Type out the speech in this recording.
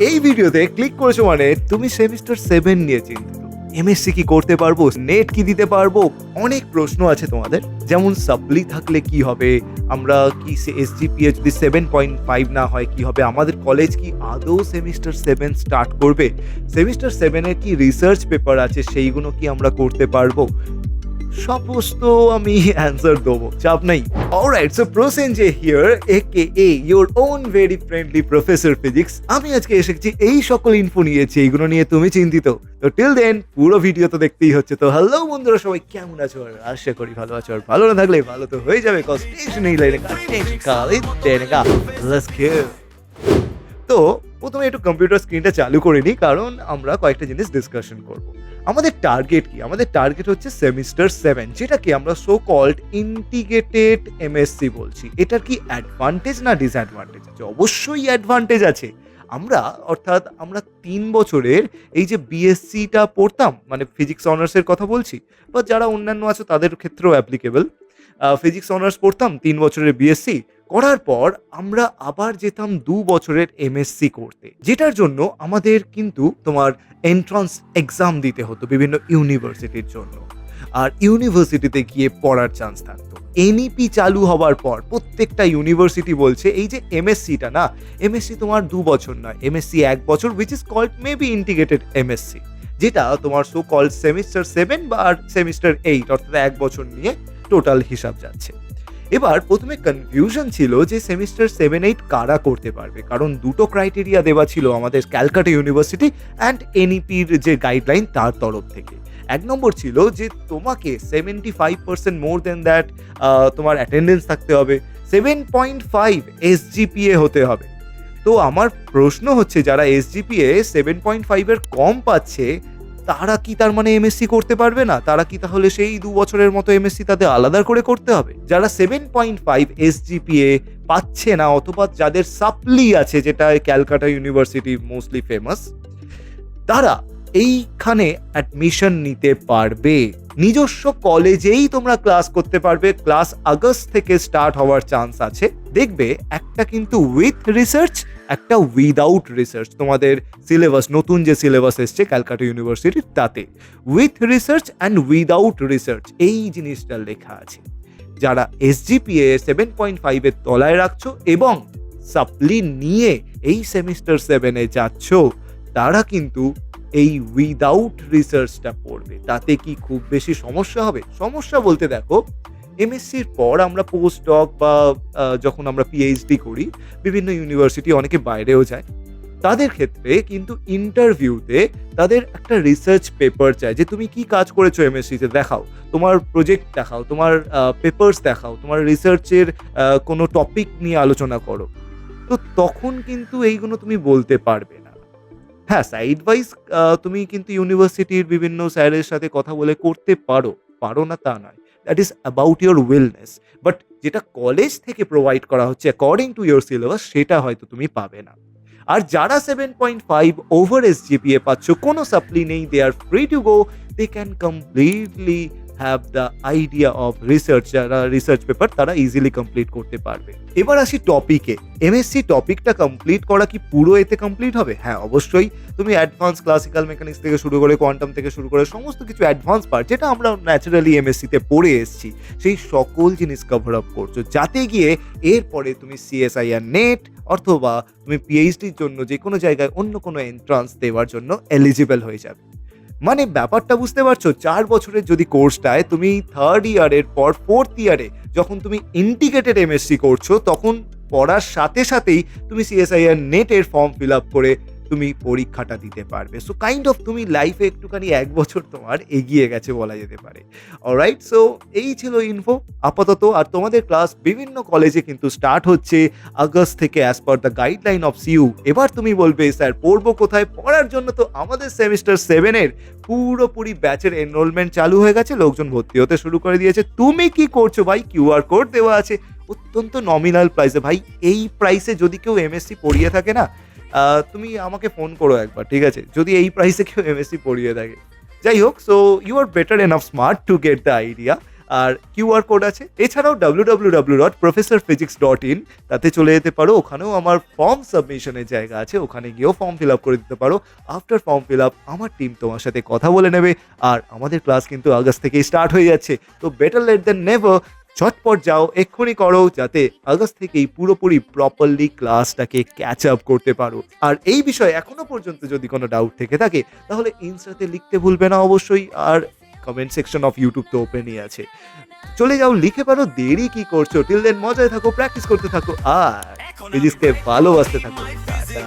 এই ভিডিওতে ক্লিক করেছো মানে তুমি সেমিস্টার 7 নিয়ে চিন্তিত। এমএসসি কি করতে পারবো, নেট কি দিতে পারবো, অনেক প্রশ্ন আছে তোমাদের। যেমন সাপ্লি থাকলে কি হবে, আমরা কি এসজিপিএ যদি 7.5 না হয় কি হবে, আমাদের কলেজ কি আদৌ সেমিস্টার 7 স্টার্ট করবে, সেমিস্টার 7 এর কি রিসার্চ পেপার আছে সেইগুলো কি আমরা করতে পারবো, সমস্ত আমি অ্যান্সার দেবো, চাপ নাই। অলরাইট, সো প্রসেনজে here AKA your own very friendly professor physics. আমি আজকে এসেছি এই সকল ইনফো নিয়েছি, এইগুলো নিয়ে তুমি চিন্তিত তো টিল দেন পুরো ভিডিও তো দেখতেই হচ্ছে। তো হ্যালো বন্ধুরা, সবাই কেমন আছো? আর আশা করি ভালো আছো, আর ভালো না থাকলে ভালো তো হয়ে যাবে, কজ টেনশন নেই লাইনে লেটস গো। তো প্রথমে একটু কম্পিউটার স্ক্রিনটা চালু করে নিই, কারণ আমরা কয়েকটা জিনিস ডিসকাশন করব। আমাদের টার্গেট কি? আমাদের টার্গেট হচ্ছে সেমিস্টার 7, যেটাকে আমরা সো কল্ড ইন্টিগ্রেটেড এমএসসি বলছি। এটার কি অ্যাডভান্টেজ না ডিসঅ্যাডভান্টেজ আছে? অবশ্যই অ্যাডভান্টেজ আছে। আমরা 3 বছরের এই যে বিএসসিটা পড়তাম, মানে ফিজিক্স অনার্সের কথা বলছি, বা যারা অন্যান্য আছে তাদের ক্ষেত্রেও অ্যাপ্লিকেবল। ফিজিক্স অনার্স পড়তাম 3 বছরের বিএসসি করার পর আমরা আবার যেতাম 2 বছরের এমএসসি করতে, যেটার জন্য আমাদের কিন্তু তোমার এন্ট্রান্স এক্সাম দিতে হতো বিভিন্ন ইউনিভার্সিটির জন্য, আর ইউনিভার্সিটিতে গিয়ে পড়ার চান্স থাকতো। এনইপি চালু হওয়ার পর প্রত্যেকটা ইউনিভার্সিটি বলছে এই যে এমএসসিটা না, এমএসসি তোমার 2 বছর নয়, এমএসসি 1 বছর, which is called maybe integrated MSc, যেটা তোমার সো কল্ড সেমিস্টার 7 বা সেমিস্টার 8, অর্থাৎ 1 বছর নিয়ে টোটাল হিসাব যাচ্ছে। এবার প্রথমে কনফিউশন ছিল যে সেমিস্টার 7-8 কারা করতে পারবে, কারণ দুটো ক্রাইটেরিয়া দেওয়া ছিল আমাদের ক্যালকাটা ইউনিভার্সিটি অ্যান্ড এনইপির যে গাইডলাইন তার তরফ থেকে। 1 নম্বর ছিল যে তোমাকে 75% মোর দেন দ্যাট তোমার অ্যাটেন্ডেন্স থাকতে হবে, 7.5 এসজিপিএ হতে হবে। তো আমার প্রশ্ন হচ্ছে, যারা এসজিপিএ 7.5 এর কম পাচ্ছে তারা কি তার মানে এমএসসি করতে পারবে না? তারা কি তাহলে সেই 2 বছরের মতো এমএসসি তাদের আলাদা করে করতে হবে? যারা 7.5 এসজিপিএ পাচ্ছে না, অথবা যাদের সাপ্লি আছে, যেটা ক্যালকাটা ইউনিভার্সিটি মোস্টলি ফেমাস, তারা এইখানে অ্যাডমিশন নিতে পারবে। নিজস্ব কলেজেই তোমরা ক্লাস করতে পারবে। ক্লাস আগস্ট থেকে স্টার্ট হওয়ার চান্স আছে। দেখবে একটা কিন্তু উইথ রিসার্চ, একটা উইদাউট রিসার্চ। তোমাদের সিলেবাস, নতুন যে সিলেবাস এসছে ক্যালকাটা ইউনিভার্সিটির, তাতে with research and without research এই জিনিসটা লেখা আছে। যারা এসজিপিএ 7.5 এর তলায় রাখছো এবং সাপ্লি নিয়ে এই সেমিস্টার 7-এ যাচ্ছ, তারা কিন্তু এই উইদাউট রিসার্চটা পড়বে। তাতে কি খুব বেশি সমস্যা হবে? সমস্যা বলতে দেখো, এমএসসির পর আমরা পোস্ট ডক বা যখন আমরা পিএইচডি করি, বিভিন্ন ইউনিভার্সিটি, অনেকে বাইরেও যায়, তাদের ক্ষেত্রে কিন্তু ইন্টারভিউতে তাদের একটা রিসার্চ পেপার চায়, যে তুমি কি কাজ করেছো এমএসসিতে, দেখাও তোমার প্রজেক্ট, দেখাও তোমার পেপার্স, দেখাও তোমার রিসার্চের কোনো টপিক নিয়ে আলোচনা করো। তো তখন কিন্তু এইগুলো তুমি বলতে পারবে না। হ্যাঁ, সাইড ওয়াইজ তুমি কিন্তু ইউনিভার্সিটির বিভিন্ন স্যারের সাথে কথা বলে করতে পারো না তা নয়, that is about your willingness. But যেটা কলেজ থেকে প্রোভাইড করা হচ্ছে অ্যাকর্ডিং টু ইউর সিলেবাস, সেটা হয়তো তুমি পাবে না। আর যারা 7.5 ওভার এসজিপিএ পাচ্ছ, কোনো সাপ্লি নেই, they are free to go, they can completely have the idea of research. যারা রিসার্চ পেপার তারা ইজিলি কমপ্লিট করতে পারবে। এবার আসি টপিকে। এমএসসি টপিকটা কমপ্লিট করা কি পুরো এতে কমপ্লিট হবে? হ্যাঁ, অবশ্যই। তুমি অ্যাডভান্স ক্লাসিক্যাল মেকানিক্স থেকে শুরু করে কোয়ান্টাম থেকে শুরু করে সমস্ত কিছু অ্যাডভান্স পার্ট, যেটা আমরা ন্যাচারালি এমএসসিতে পড়ে এসেছি, সেই সকল জিনিস কভার আপ করছো, যাতে গিয়ে এরপরে তুমি সিএসআইআর নেট অথবা তুমি পিএইচডির জন্য যে কোনো জায়গায় অন্য কোনো এন্ট্রান্স দেওয়ার জন্য এলিজিবল হয়ে যাবে। মানে ব্যাপারটা বুঝতে পারছো? 4 বছরের যদি কোর্সটায় তুমি 3rd ইয়ারের পর 4th ইয়ারে যখন তুমি ইন্টিগ্রেটেড এমএসসি করছো, তখন পড়ার সাথে সাথেই তুমি সিএসআইআর নেটের ফর্ম ফিল আপ করে তুমি পরীক্ষাটা দিতে পারবে। সো কাইন্ড অফ তুমি লাইফে একটুখানি 1 বছর তোমার এগিয়ে গেছে বলা যেতে পারে। অলরাইট, সো এই ছিল ইনফো আপাতত। আর তোমাদের ক্লাস বিভিন্ন কলেজে কিন্তু স্টার্ট হচ্ছে আগস্ট থেকে, as per the guideline of CU. এবার তুমি বলবে, স্যার পড়বো কোথায়? পড়ার জন্য তো আমাদের সেমিস্টার 7-এর পুরোপুরি ব্যাচের এনরোলমেন্ট চালু হয়ে গেছে, লোকজন ভর্তি হতে শুরু করে দিয়েছে। তুমি কি করছো ভাই? কিউআর কোড দেওয়া আছে, অত্যন্ত নমিনাল প্রাইসে। ভাই, এই প্রাইসে যদি কেউ এমএসসি পড়িয়ে থাকে না, তুমি আমাকে ফোন করো একবার, ঠিক আছে? যদি এই প্রাইসে কেউ এমএসসি পড়িয়ে থাকে। যাই হোক, so you are better enough smart to get the idea. আর কিউআর কোড আছে। এছাড়াও www.professorphysics.in তাতে চলে যেতে পারো। ওখানেও আমার ফর্ম সাবমিশনের জায়গা আছে। ওখানে গিয়েও ফর্ম ফিল আপ করে দিতে পারো। আফটার ফর্ম ফিল আপ আমার টিম তোমার সাথে কথা বলে নেবে। আর আমাদের ক্লাস কিন্তু আগস্ট থেকেই স্টার্ট হয়ে যাচ্ছে। তো বেটার লেট দ্যান নেভার, ঝটপট যাও, এক্ষুনি করো, যাতে আগস্ট থেকেই পুরোপুরি প্রপারলি ক্লাসটাকে ক্যাচ আপ করতে পারো। আর এই বিষয়ে এখনো পর্যন্ত যদি কোনো ডাউট থেকে থাকে তাহলে ইনস্টাতে লিখতে ভুলবে না অবশ্যই। আর কমেন্ট সেকশন অফ ইউটিউব তো ওপেনই আছে, চলে যাও, লিখে পারো। দেরি কি করছো? টিল দেন মজায় থাকো, প্র্যাকটিস করতে থাকো আর ফিজিক্সকে ভালোবাসতে থাকো। টাটা।